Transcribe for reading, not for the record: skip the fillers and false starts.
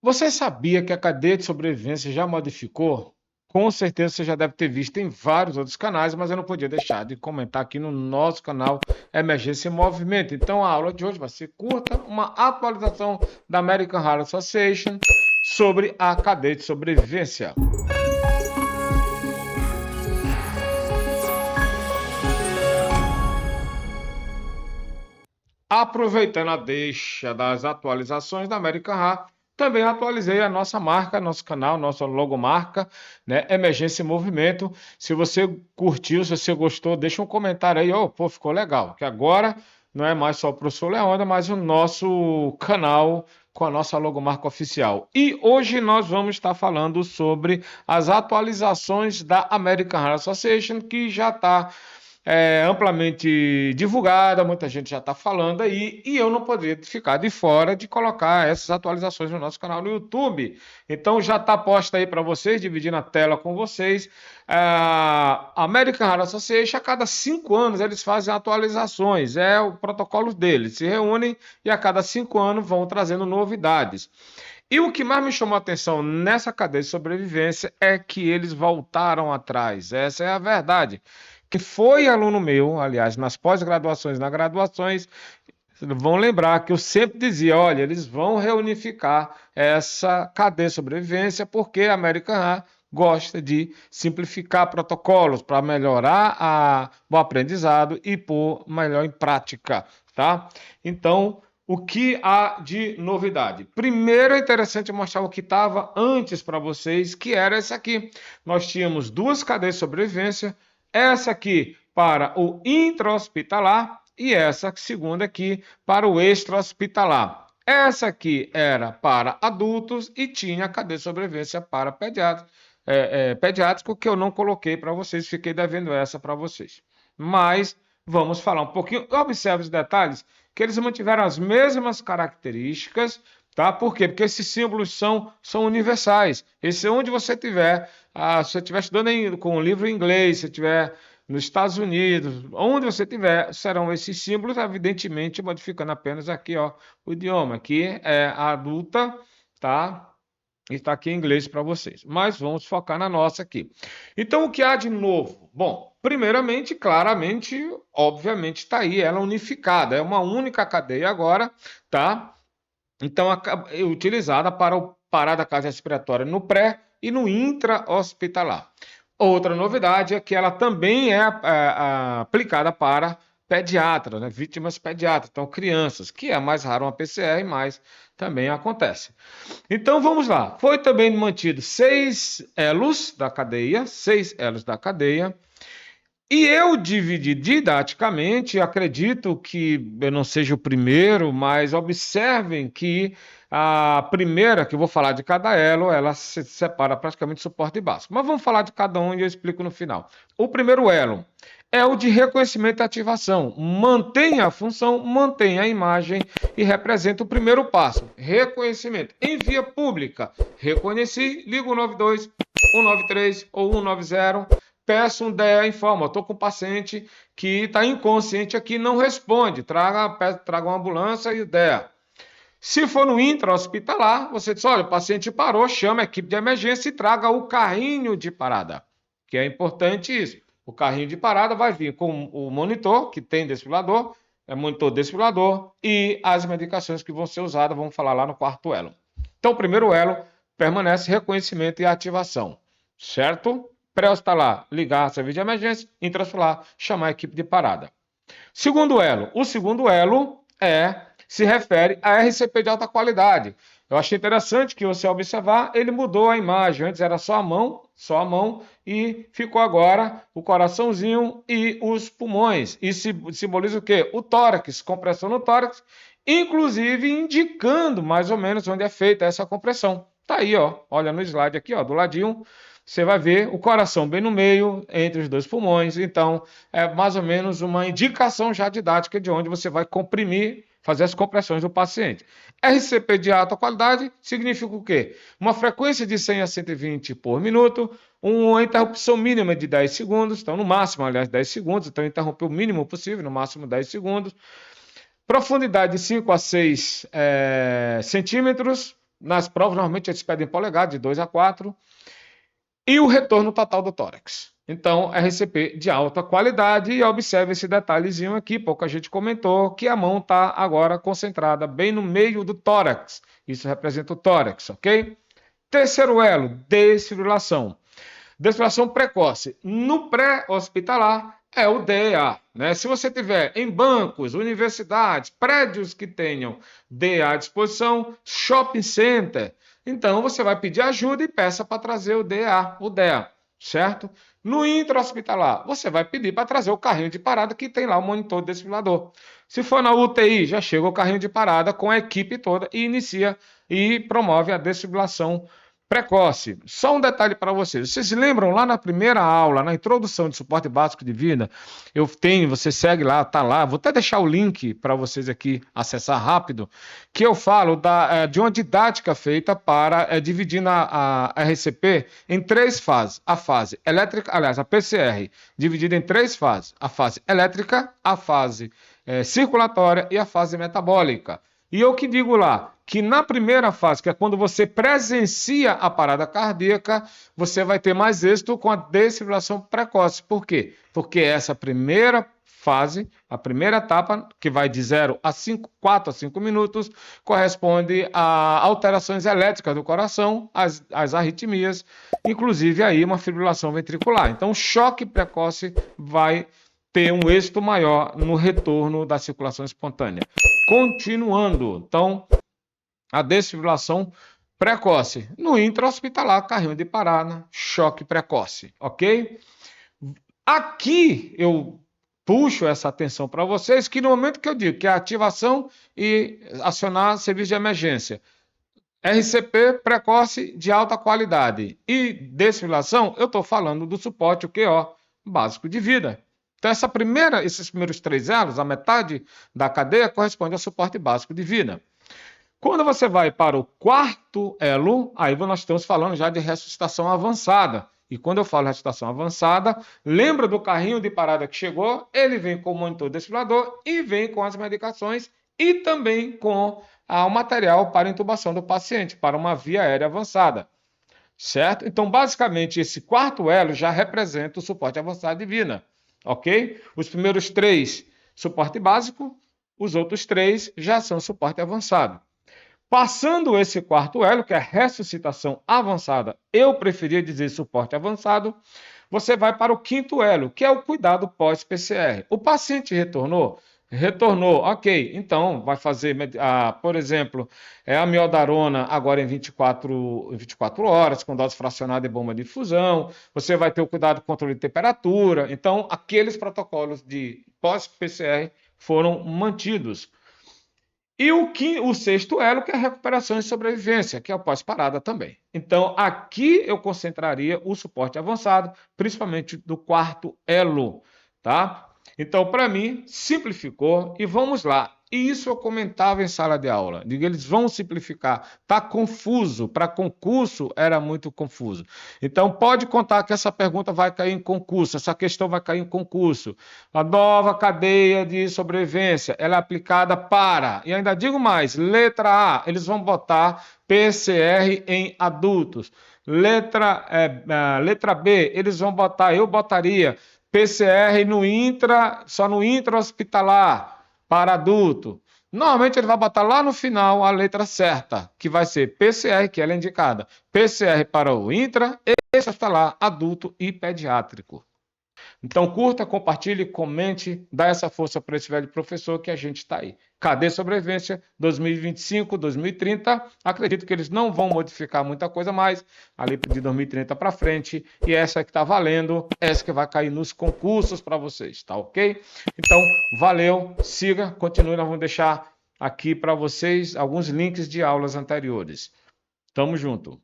Você sabia que a cadeia de sobrevivência já modificou? Com certeza você já deve ter visto em vários outros canais, mas eu não podia deixar de comentar aqui no nosso canal Emergência em Movimento. Então a aula de hoje vai ser curta, uma atualização da American Heart Association sobre a cadeia de sobrevivência. Aproveitando a deixa das atualizações da American Heart, também atualizei a nossa marca, nosso canal, nossa logomarca, né? Emergência em Movimento. Se você curtiu, se você gostou, deixa um comentário aí, pô, ficou legal. Que agora não é mais só o Professor Leandro, mas o nosso canal com a nossa logomarca oficial. E hoje nós vamos estar falando sobre as atualizações da American Heart Association, que já está amplamente divulgada, muita gente já está falando aí, e eu não poderia ficar de fora de colocar essas atualizações no nosso canal no YouTube. Então já está posta aí para vocês, dividindo a tela com vocês. A American Heart Association, a cada 5 anos eles fazem atualizações, é o protocolo deles, se reúnem e a cada 5 anos vão trazendo novidades. E o que mais me chamou a atenção nessa cadeia de sobrevivência é que eles voltaram atrás. Essa é a verdade. Que foi aluno meu, aliás, nas pós-graduações, nas graduações, vão lembrar que eu sempre dizia, olha, eles vão reunificar essa cadeia de sobrevivência porque a American Heart gosta de simplificar protocolos para melhorar o aprendizado e pôr melhor em prática, tá? Então, o que há de novidade? Primeiro é interessante mostrar o que estava antes para vocês, que era esse aqui. Nós tínhamos duas cadeias de sobrevivência, essa aqui para o intra-hospitalar e essa segunda aqui para o extra-hospitalar. Essa aqui era para adultos e tinha cadeia de sobrevivência para pediátrico, que eu não coloquei para vocês, fiquei devendo essa para vocês. Mas vamos falar um pouquinho. Observe os detalhes, que eles mantiveram as mesmas características, tá? Por quê? Porque esses símbolos são universais. Esse é onde você tiver, se você estiver estudando com um livro em inglês, se estiver nos Estados Unidos, onde você tiver, serão esses símbolos, evidentemente modificando apenas aqui, ó, o idioma. Aqui é a adulta, tá? Está aqui em inglês para vocês. Mas vamos focar na nossa aqui. Então, o que há de novo? Bom, primeiramente, claramente, obviamente, está aí, ela unificada, é uma única cadeia agora, tá? Então, é utilizada para o parada cardiorrespiratória no pré e no intra-hospitalar. Outra novidade é que ela também é aplicada para pediatras, né? Vítimas pediátricas, então crianças, que é mais raro uma PCR, mas também acontece. Então vamos lá. Foi também mantido 6 elos da cadeia, e eu dividi didaticamente, acredito que eu não seja o primeiro, mas observem que a primeira, que eu vou falar de cada elo, ela se separa praticamente suporte básico. Mas vamos falar de cada um e eu explico no final. O primeiro elo é o de reconhecimento e ativação. Mantém a função, mantém a imagem e representa o primeiro passo. Reconhecimento. Em via pública, reconheci, ligo 192, 193 ou 190. Peço um DEA, informa, estou com um paciente que está inconsciente aqui, não responde, traga uma ambulância e o DEA. Se for no intra-hospitalar, você diz, olha, o paciente parou, chama a equipe de emergência e traga o carrinho de parada, que é importante isso. O carrinho de parada vai vir com o monitor, que tem desfibrilador, monitor desfibrilador, e as medicações que vão ser usadas, vamos falar lá no quarto elo. Então, o primeiro elo permanece reconhecimento e ativação, certo? Pré-hospitalar, ligar serviço de emergência, intra-hospitalar, chamar a equipe de parada. Segundo elo. O segundo elo se refere a RCP de alta qualidade. Eu achei interessante que você observar, ele mudou a imagem. Antes era só a mão, e ficou agora o coraçãozinho e os pulmões. E simboliza o quê? O tórax, compressão no tórax, inclusive indicando mais ou menos onde é feita essa compressão. Tá aí, ó. Olha no slide aqui, ó, do ladinho. Você vai ver o coração bem no meio, entre os dois pulmões. Então, é mais ou menos uma indicação já didática de onde você vai comprimir, fazer as compressões do paciente. RCP de alta qualidade significa o quê? Uma frequência de 100 a 120 por minuto, uma interrupção mínima de 10 segundos, então no máximo, aliás, 10 segundos, então interromper o mínimo possível, no máximo 10 segundos. Profundidade de 5 a 6 centímetros, Nas provas, normalmente eles pedem polegada de 2 a 4 e o retorno total do tórax. Então, RCP de alta qualidade, e observe esse detalhezinho aqui, pouca gente comentou, que a mão está agora concentrada bem no meio do tórax. Isso representa o tórax, ok? Terceiro elo, desfibrilação. Desfibrilação precoce. No pré-hospitalar é o DEA, né? Se você tiver em bancos, universidades, prédios que tenham DEA à disposição, shopping center, então você vai pedir ajuda e peça para trazer o DEA, certo? No intra-hospitalar, você vai pedir para trazer o carrinho de parada que tem lá o monitor desfibrilador. Se for na UTI, já chega o carrinho de parada com a equipe toda e inicia e promove a desfibrilação precoce. Só um detalhe para vocês. Vocês lembram lá na primeira aula, na introdução de suporte básico de vida, eu tenho, você segue lá, tá lá, vou até deixar o link para vocês aqui acessar rápido, que eu falo de uma didática feita para dividir a RCP em 3 fases. A fase elétrica, aliás, a PCR, dividida em 3 fases. A fase elétrica, a fase circulatória e a fase metabólica. E eu que digo lá, que na primeira fase, que é quando você presencia a parada cardíaca, você vai ter mais êxito com a desfibrilação precoce. Por quê? Porque essa primeira fase, a primeira etapa, que vai de 4 a 5 minutos, corresponde a alterações elétricas do coração, as arritmias, inclusive aí uma fibrilação ventricular. Então, o choque precoce vai ter um êxito maior no retorno da circulação espontânea. Continuando, então, a desfibrilação precoce. No intra-hospitalar, carrinho de parada, choque precoce, ok? Aqui eu puxo essa atenção para vocês, que no momento que eu digo que é ativação e acionar serviço de emergência, RCP precoce de alta qualidade e desfibrilação, eu estou falando do suporte, o QO, básico de vida. Então, esses primeiros 3 elos, a metade da cadeia, corresponde ao suporte básico de vida. Quando você vai para o quarto elo, aí nós estamos falando já de ressuscitação avançada. E quando eu falo ressuscitação avançada, lembra do carrinho de parada que chegou? Ele vem com o monitor desfibrilador e vem com as medicações e também com o material para intubação do paciente, para uma via aérea avançada. Certo? Então, basicamente, esse quarto elo já representa o suporte avançado de vida. Ok? Os primeiros 3, suporte básico, os outros 3 já são suporte avançado. Passando esse quarto elo, que é a ressuscitação avançada, eu preferia dizer suporte avançado, você vai para o quinto elo, que é o cuidado pós-PCR. O paciente retornou? Retornou, ok. Então, vai fazer, por exemplo, a amiodarona agora em 24 horas, com dose fracionada e bomba de infusão. Você vai ter o cuidado com controle de temperatura. Então, aqueles protocolos de pós-PCR foram mantidos. E o sexto elo, que é a recuperação e sobrevivência, que é o pós-parada também. Então, aqui eu concentraria o suporte avançado, principalmente do quarto elo, tá? Então, para mim, simplificou e vamos lá. E isso eu comentava em sala de aula. Digo, eles vão simplificar. Está confuso. Para concurso era muito confuso. Então, pode contar que essa pergunta vai cair em concurso, essa questão vai cair em concurso. A nova cadeia de sobrevivência, ela é aplicada para, e ainda digo mais, letra A, eles vão botar PCR em adultos. Letra B, eles vão botar, eu botaria PCR só no intra-hospitalar para adulto. Normalmente ele vai botar lá no final a letra certa, que vai ser PCR, que ela é indicada. PCR para o intra, hospitalar, adulto e pediátrico. Então curta, compartilhe, comente, dá essa força para esse velho professor que a gente está aí. Cadê sobrevivência 2025, 2030? Acredito que eles não vão modificar muita coisa mais, ali de 2030 para frente, e essa que está valendo, essa que vai cair nos concursos para vocês, tá ok? Então, valeu, siga, continue, nós vamos deixar aqui para vocês alguns links de aulas anteriores. Tamo junto.